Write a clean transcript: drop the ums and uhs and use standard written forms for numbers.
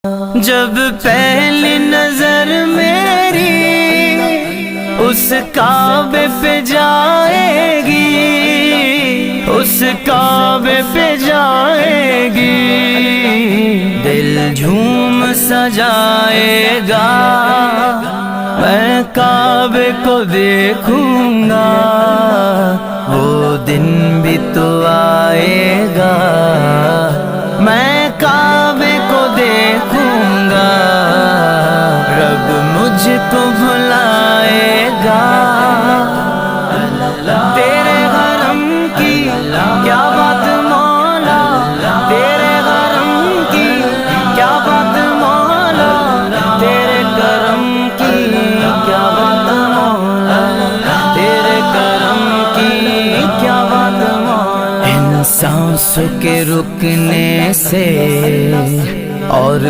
जब पहली नजर मेरी उस काबे पे जाएगी, उस काबे पे जाएगी, दिल झूम सजाएगा। मैं काबे को देखूंगा, वो दिन भी तो आएगा। मैं काबे को देखूंगा, रब मुझको भुलाएगा। तेरे हरम की क्या बात मौला, तेरे हरम की क्या बात मौला, तेरे करम की क्या बात मौला, तेरे करम की क्या बात मौला। इन सांसों के रुकने से और